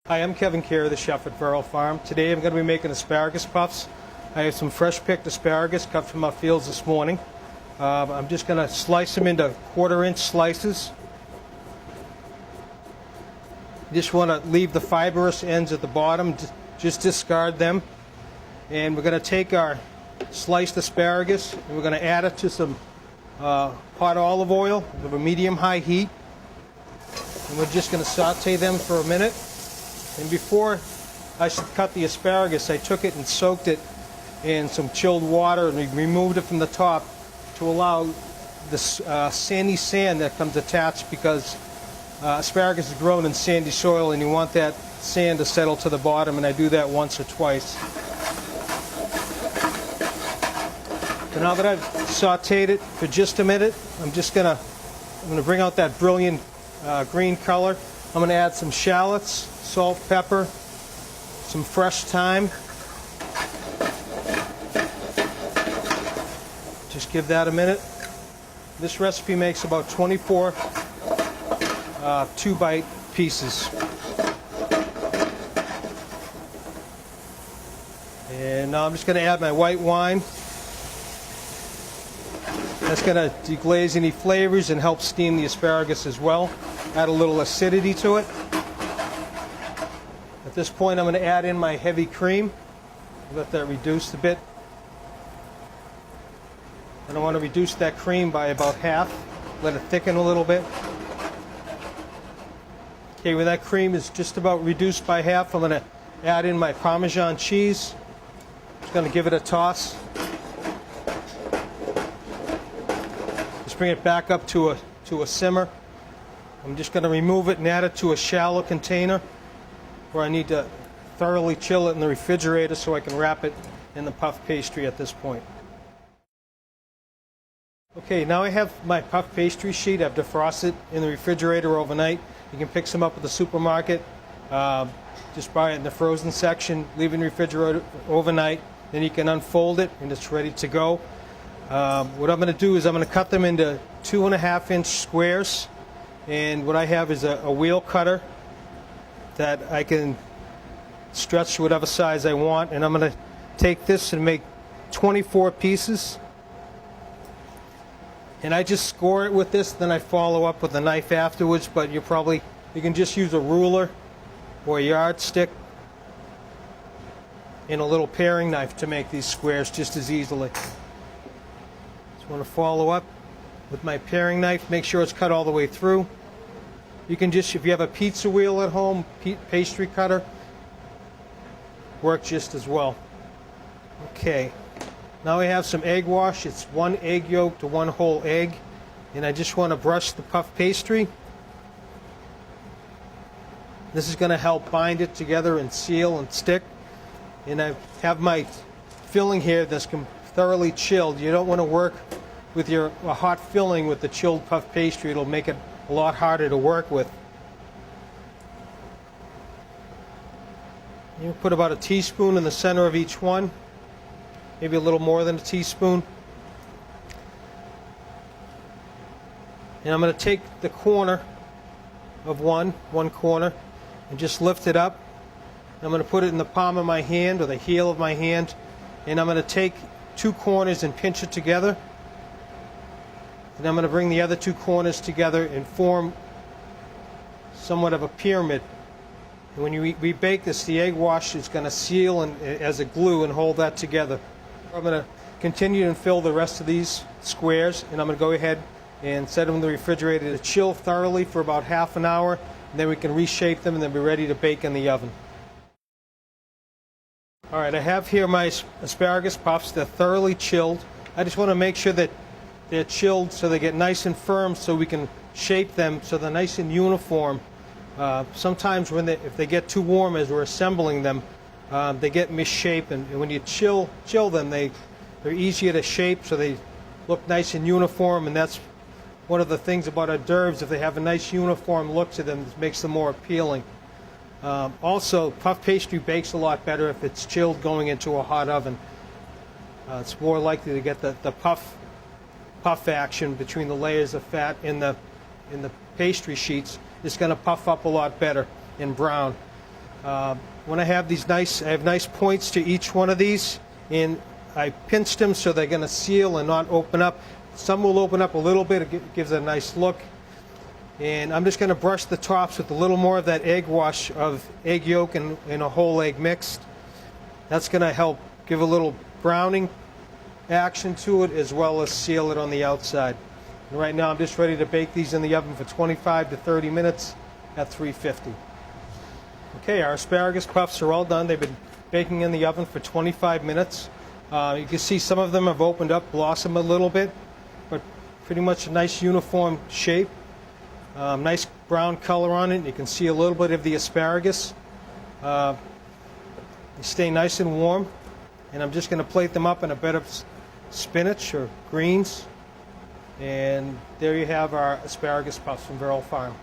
Hi, I'm Kevin Carey, the chef at Verrill Farm. Today I'm going to be making asparagus puffs. I have some fresh picked asparagus cut from our fields this morning. I'm just going to slice them into 1/4-inch slices. You just want to leave the fibrous ends at the bottom, just discard them. And we're going to take our sliced asparagus and we're going to add it to some hot olive oil with a medium-high heat. And we're just going to saute them for a minute. And before I cut the asparagus, I took it and soaked it in some chilled water and we removed it from the top to allow this sandy sand that comes attached, because asparagus is grown in sandy soil and you want that sand to settle to the bottom, and I do that once or twice. So now that I've sauteed it for just a minute, I'm going to bring out that brilliant green color. I'm going to add some shallots, salt, pepper, some fresh thyme. Just give that a minute. This recipe makes about 24 2-bite pieces. And now I'm just going to add my white wine. That's going to deglaze any flavors and help steam the asparagus as well. Add a little acidity to it. At this point, I'm going to add in my heavy cream. Let that reduce a bit. And I want to reduce that cream by about half. Let it thicken a little bit. Okay, when that cream is just about reduced by half, I'm going to add in my Parmesan cheese. Just going to give it a toss. Just bring it back up to a simmer. I'm just going to remove it and add it to a shallow container where I need to thoroughly chill it in the refrigerator so I can wrap it in the puff pastry at this point. Okay, now I have my puff pastry sheet. I've defrosted in the refrigerator overnight. You can pick some up at the supermarket. Just buy it in the frozen section, leave it in the refrigerator overnight, then you can unfold it and it's ready to go. What I'm going to do is I'm going to cut them into 2.5-inch squares. And what I have is a wheel cutter that I can stretch to whatever size I want. And I'm going to take this and make 24 pieces. And I just score it with this, then I follow up with a knife afterwards, but you can just use a ruler or a yardstick and a little paring knife to make these squares just as easily. Just want to follow up with my paring knife, make sure it's cut all the way through. You can just, if you have a pizza wheel at home, pastry cutter, work just as well. Okay. Now we have some egg wash. It's 1 egg yolk to 1 whole egg. And I just want to brush the puff pastry. This is going to help bind it together and seal and stick. And I have my filling here that's thoroughly chilled. You don't want to work with a hot filling with the chilled puff pastry. It'll make it a lot harder to work with. You put about a teaspoon in the center of each one. Maybe a little more than a teaspoon. And I'm going to take the corner of one corner, and just lift it up. I'm going to put it in the palm of my hand or the heel of my hand, and I'm going to take 2 corners and pinch it together. And I'm going to bring the other 2 corners together and form somewhat of a pyramid. And when we bake this, the egg wash is going to seal as a glue and hold that together. I'm going to continue and fill the rest of these squares, and I'm going to go ahead and set them in the refrigerator to chill thoroughly for about half an hour, and then we can reshape them and then be ready to bake in the oven. All right, I have here my asparagus puffs. They're thoroughly chilled. I just want to make sure that they're chilled so they get nice and firm so we can shape them so they're nice and uniform. Sometimes if they get too warm as we're assembling them, they get misshapen, and when you chill them, they're easier to shape so they look nice and uniform, and that's one of the things about hors d'oeuvres. If they have a nice uniform look to them, it makes them more appealing. Also, puff pastry bakes a lot better if it's chilled going into a hot oven. It's more likely to get the puff action between the layers of fat in the pastry sheets. It's going to puff up a lot better in brown. When I have these I have nice points to each one of these, and I pinched them so they're going to seal and not open up. Some will open up a little bit, it gives it a nice look. And I'm just going to brush the tops with a little more of that egg wash of egg yolk and a whole egg mixed. That's going to help give a little browning action to it as well as seal it on the outside. And right now I'm just ready to bake these in the oven for 25 to 30 minutes at 350. Okay, our asparagus puffs are all done. They've been baking in the oven for 25 minutes. You can see some of them have opened up, blossomed a little bit, but pretty much a nice uniform shape. Nice brown color on it. You can see a little bit of the asparagus. They stay nice and warm. And I'm just going to plate them up in a bed of spinach or greens. And there you have our asparagus puffs from Verrill Farm.